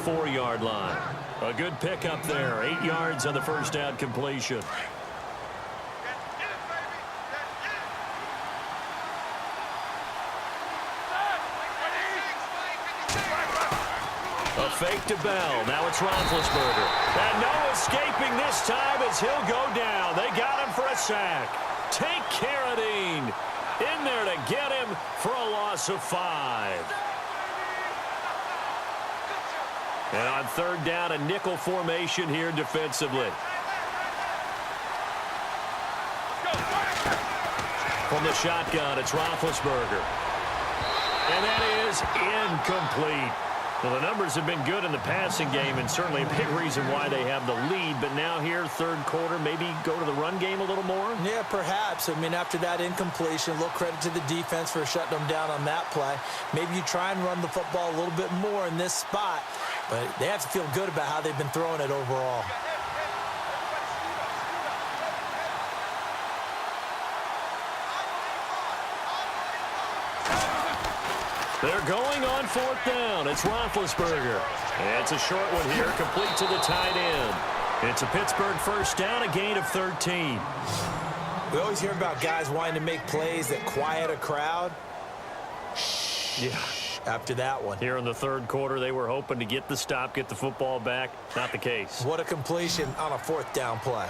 4-yard line. A good pickup there. 8 yards on the first down completion. A fake to Bell. Now it's Roethlisberger. And no escaping this time as he'll go down. They got him for a sack. Take care of Dean. In there to get him for a loss of 5. And on third down, a nickel formation here defensively. From the shotgun, it's Roethlisberger. And that is incomplete. Well, the numbers have been good in the passing game, and certainly a big reason why they have the lead. But now here, third quarter, maybe go to the run game a little more? Yeah, perhaps. I mean, after that incompletion, a little credit to the defense for shutting them down on that play. Maybe you try and run the football a little bit more in this spot. But they have to feel good about how they've been throwing it overall. They're going on fourth down. It's Roethlisberger. And it's a short one here, complete to the tight end. It's a Pittsburgh first down, a gain of 13. We always hear about guys wanting to make plays that quiet a crowd. Yeah. After that one. Here in the third quarter, they were hoping to get the stop, get the football back. Not the case. What a completion on a fourth down play.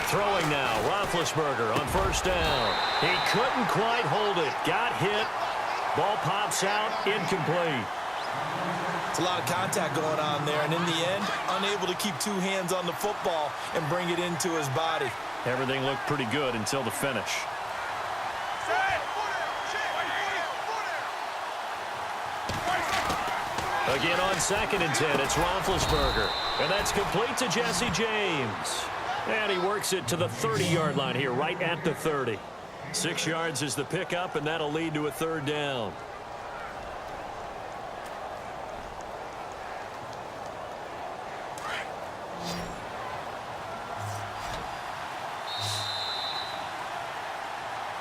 Throwing now, Roethlisberger on first down. He couldn't quite hold it. Got hit. Ball pops out, incomplete. It's a lot of contact going on there, and in the end, unable to keep two hands on the football and bring it into his body. Everything looked pretty good until the finish. Again on 2nd and 10, it's Roethlisberger. And that's complete to Jesse James. And he works it to the 30-yard line here, right at the 30. 6 yards is the pickup, and that'll lead to a third down.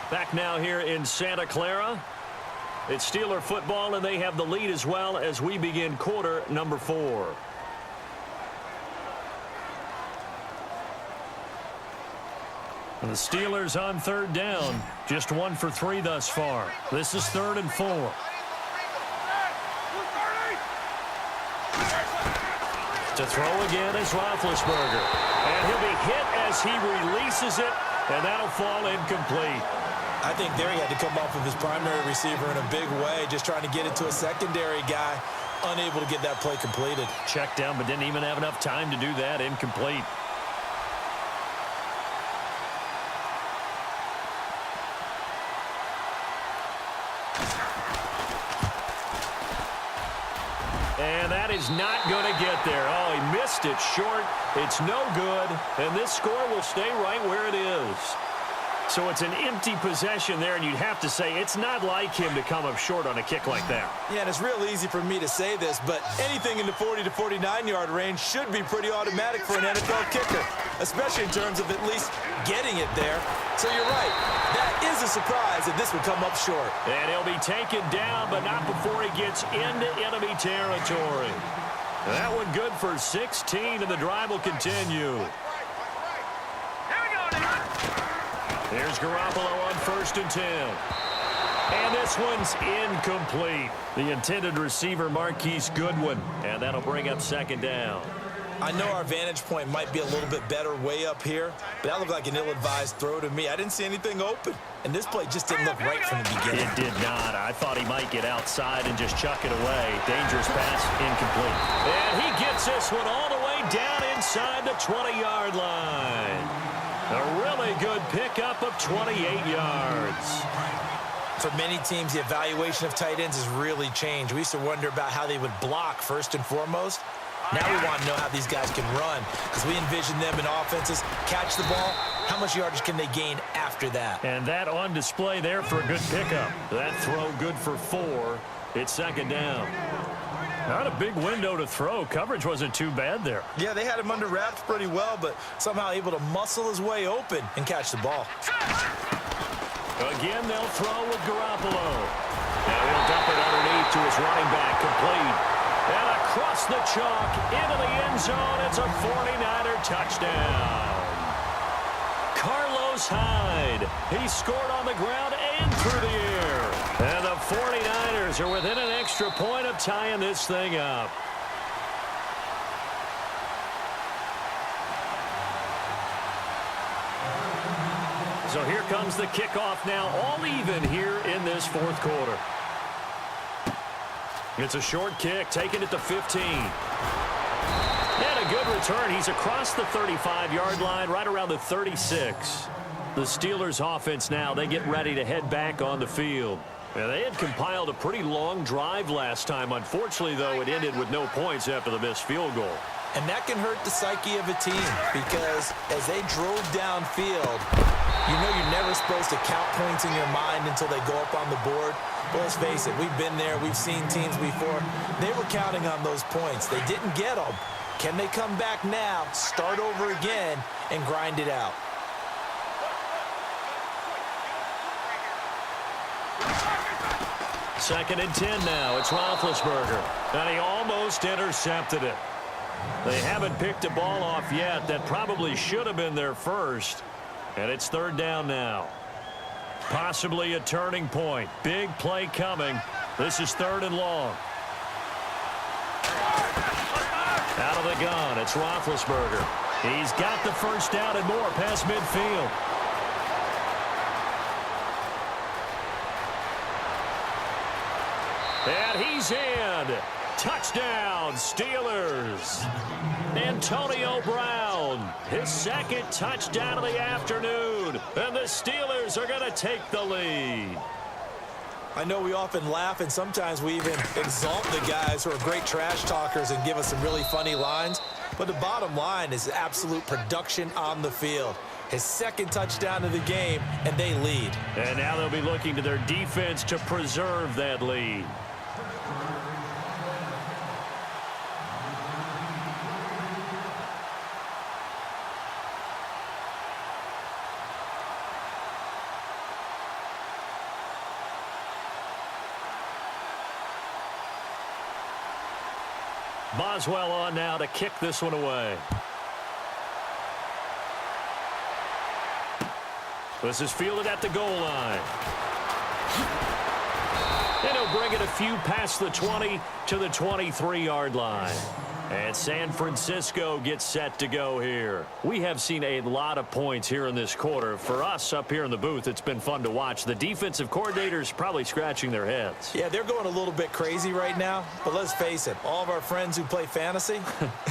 Back now here in Santa Clara. It's Steeler football, and they have the lead as well as we begin quarter number 4. And the Steelers on third down. Just 1 for 3 thus far. This is 3rd and 4. To throw again is Roethlisberger. And he'll be hit as he releases it, and that'll fall incomplete. I think there he had to come off of his primary receiver in a big way, just trying to get it to a secondary guy, unable to get that play completed. Checked down, but didn't even have enough time to do that. Incomplete. And that is not going to get there. Oh, he missed it short. It's no good, and this score will stay right where it is. So it's an empty possession there, and you'd have to say it's not like him to come up short on a kick like that. Yeah, and it's real easy for me to say this, but anything in the 40 to 49-yard range should be pretty automatic for an NFL kicker, especially in terms of at least getting it there. So you're right. That is a surprise that this would come up short. And he'll be taken down, but not before he gets into enemy territory. That one good for 16, and the drive will continue. Here's Garoppolo on 1st and 10. And this one's incomplete. The intended receiver, Marquise Goodwin. And that'll bring up 2nd down. I know our vantage point might be a little bit better way up here, but that looked like an ill-advised throw to me. I didn't see anything open. And this play just didn't look right from the beginning. It did not. I thought he might get outside and just chuck it away. Dangerous pass, incomplete. And he gets this one all the way down inside the 20-yard line. A really good pickup of 28 yards. For many teams, the evaluation of tight ends has really changed. We used to wonder about how they would block first and foremost. Now we want to know how these guys can run, because we envision them in offenses catch the ball. How much yardage can they gain after that? And that on display there for a good pickup. That throw good for 4. It's 2nd down. Not a big window to throw. Coverage wasn't too bad there. Yeah, they had him under wraps pretty well, but somehow able to muscle his way open and catch the ball. Again, they'll throw with Garoppolo. Now he'll dump it underneath to his running back, complete. And across the chalk, into the end zone, it's a 49er touchdown. Carlos Hyde. He scored on the ground and through the air. And the 49ers are within an extra point of tying this thing up. So here comes the kickoff now, all even here in this fourth quarter. It's a short kick, taking it to 15. And a good return. He's across the 35-yard line, right around the 36. The Steelers' offense now, they get ready to head back on the field. And they had compiled a pretty long drive last time. Unfortunately, though, it ended with no points after the missed field goal. And that can hurt the psyche of a team because as they drove downfield, you know you're never supposed to count points in your mind until they go up on the board. But let's face it, we've been there. We've seen teams before. They were counting on those points. They didn't get them. Can they come back now, start over again, and grind it out? Second and 10 now. It's Roethlisberger. And he almost intercepted it. They haven't picked a ball off yet. That probably should have been their first. And it's third down now. Possibly a turning point. Big play coming. This is third and long. Out of the gun, it's Roethlisberger. He's got the first down and more past midfield. And he's in. Touchdown, Steelers. Antonio Brown, his second touchdown of the afternoon. And the Steelers are going to take the lead. I know we often laugh, and sometimes we even exalt the guys who are great trash talkers and give us some really funny lines. But the bottom line is absolute production on the field. His second touchdown of the game, and they lead. And now they'll be looking to their defense to preserve that lead. Boswell on now to kick this one away. This is fielded at the goal line. And he'll bring it a few past the 20 to the 23-yard line. And San Francisco gets set to go here. We have seen a lot of points here in this quarter. For us up here in the booth, it's been fun to watch. The defensive coordinators probably scratching their heads. Yeah, they're going a little bit crazy right now. But let's face it, all of our friends who play fantasy,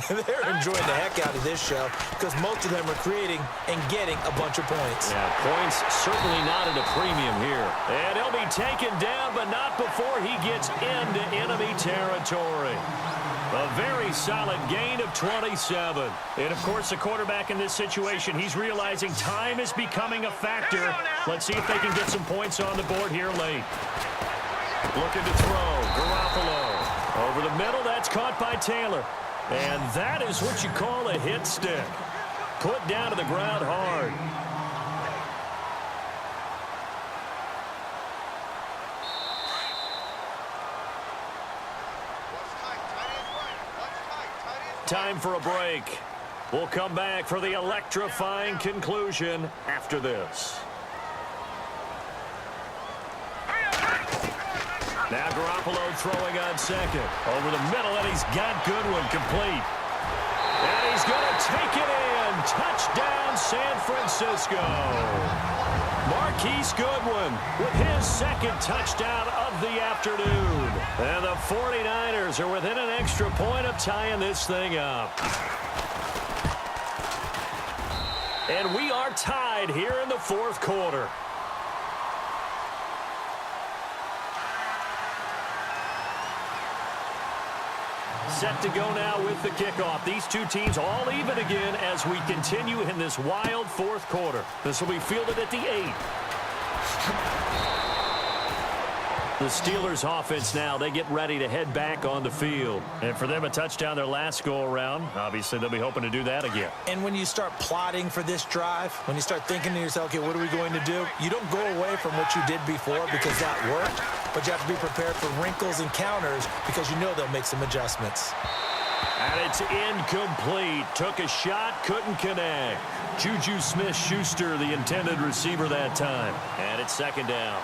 they're enjoying the heck out of this show because most of them are creating and getting a bunch of points. Yeah, points certainly not at a premium here. And he'll be taken down, but not before he gets into enemy territory. A very solid gain of 27. And, of course, the quarterback in this situation, he's realizing time is becoming a factor. Let's see if they can get some points on the board here late. Looking to throw. Garoppolo. Over the middle, that's caught by Taylor. And that is what you call a hit stick. Put down to the ground hard. Time for a break. We'll come back for the electrifying conclusion after this. Now Garoppolo throwing on second. Over the middle, and he's got Goodwin complete. And he's going to take it in. Touchdown, San Francisco. Marquise Goodwin with his second touchdown of the afternoon. And the 49ers are within an extra point of tying this thing up. And we are tied here in the fourth quarter. Set to go now with the kickoff. These two teams all even again as we continue in this wild fourth quarter. This will be fielded at the 8. The Steelers offense now, they get ready to head back on the field. And for them, a touchdown their last go-around. Obviously, they'll be hoping to do that again. And when you start plotting for this drive, when you start thinking to yourself, okay, what are we going to do? You don't go away from what you did before because that worked, but you have to be prepared for wrinkles and counters because you know they'll make some adjustments. And it's incomplete. Took a shot, couldn't connect. Juju Smith-Schuster, the intended receiver that time. And it's second down.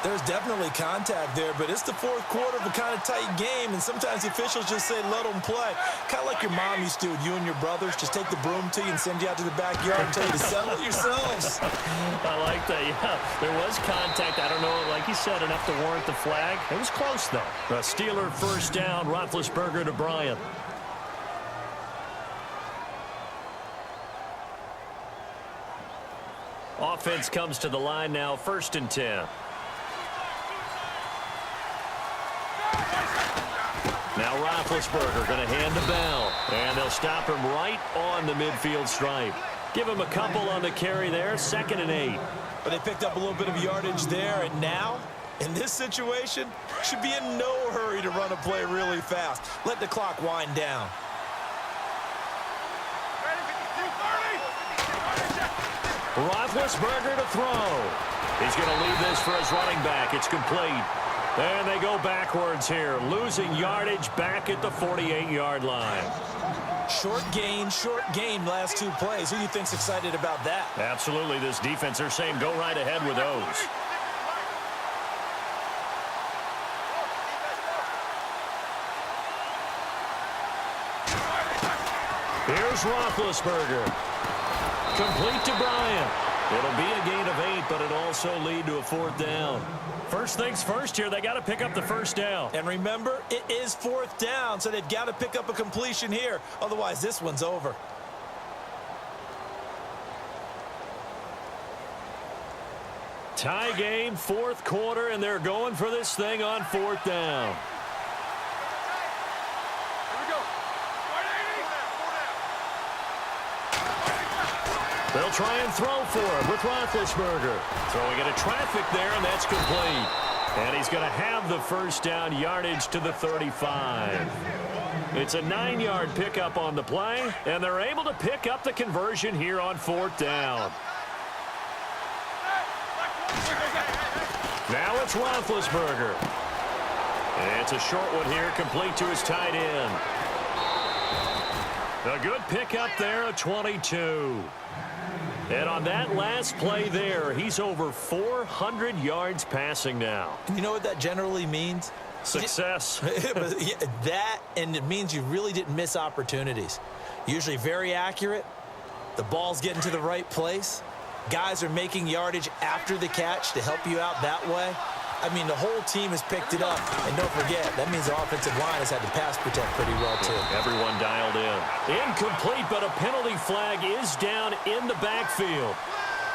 There's definitely contact there, but it's the fourth quarter of a kind of tight game, and sometimes the officials just say, let them play. Kind of like your mom used to with you and your brothers. Just take the broom to you and send you out to the backyard and tell you to settle it yourselves. I like that, yeah. There was contact. I don't know, like you said, enough to warrant the flag. It was close, though. A Steeler first down, Roethlisberger to Bryant. Offense comes to the line now, 1st and 10. Now Roethlisberger going to hand the ball, and they'll stop him right on the midfield stripe. Give him a couple on the carry there, 2nd and 8. But they picked up a little bit of yardage there, and now, in this situation, should be in no hurry to run a play really fast. Let the clock wind down. Roethlisberger to throw. He's going to leave this for his running back. It's complete. And they go backwards here, losing yardage back at the 48-yard line. Short gain last 2 plays. Who do you think's excited about that? Absolutely, this defense, they're saying go right ahead with those. Here's Roethlisberger. Complete to Bryant. It'll be a gain of 8, but it'll also lead to a 4th down. First things first here, they got to pick up the first down. And remember, it is 4th down, so they've got to pick up a completion here. Otherwise, this one's over. Tie game, 4th quarter, and they're going for this thing on 4th down. They'll try and throw for him with Roethlisberger. Throwing into traffic there, and that's complete. And he's going to have the first down, yardage to the 35. It's a 9-yard pickup on the play, and they're able to pick up the conversion here on 4th down. Now it's Roethlisberger. And it's a short one here, complete to his tight end. A good pickup there, a 22. And on that last play there, he's over 400 yards passing now. You know what that generally means? Success. That, and it means you really didn't miss opportunities. Usually very accurate. The ball's getting to the right place. Guys are making yardage after the catch to help you out that way. I mean, the whole team has picked it up. And don't forget, that means the offensive line has had to pass protect pretty well, too. Everyone dialed in. Incomplete, but a penalty flag is down in the backfield.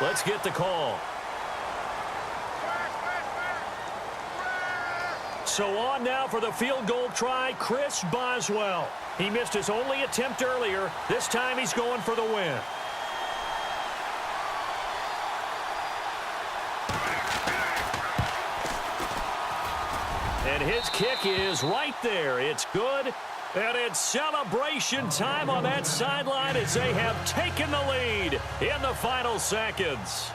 Let's get the call. So on now for the field goal try, Chris Boswell. He missed his only attempt earlier. This time he's going for the win. And his kick is right there. It's good. And it's celebration time on that sideline as they have taken the lead in the final seconds.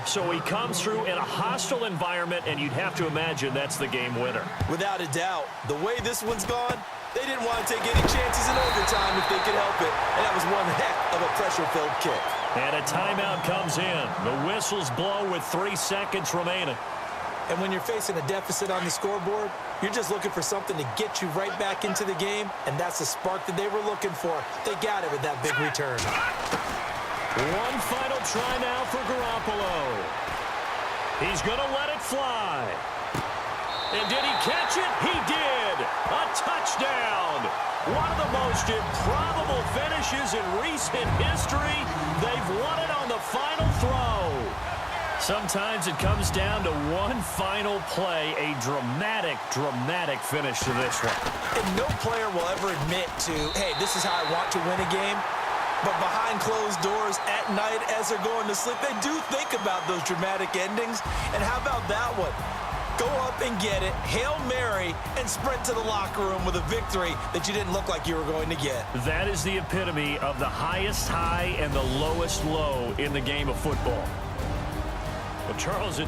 So he comes through in a hostile environment, and you'd have to imagine that's the game winner. Without a doubt. The way this one's gone, they didn't want to take any chances in overtime if they could help it. And that was one heck of a pressure-filled kick. And a timeout comes in. The whistles blow with 3 seconds remaining. And when you're facing a deficit on the scoreboard, you're just looking for something to get you right back into the game, and that's the spark that they were looking for. They got it with that big return. One final try now for Garoppolo. He's going to let it fly. And did he catch it? He did. A touchdown. One of the most improbable finishes in recent history. They've won it on the final throw. Sometimes it comes down to one final play, a dramatic finish to this one. And no player will ever admit to, hey, this is how I want to win a game. But behind closed doors at night as they're going to sleep, they do think about those dramatic endings. And how about that one? Go up and get it, Hail Mary, and sprint to the locker room with a victory that you didn't look like you were going to get. That is the epitome of the highest high and the lowest low in the game of football. Well, Charles,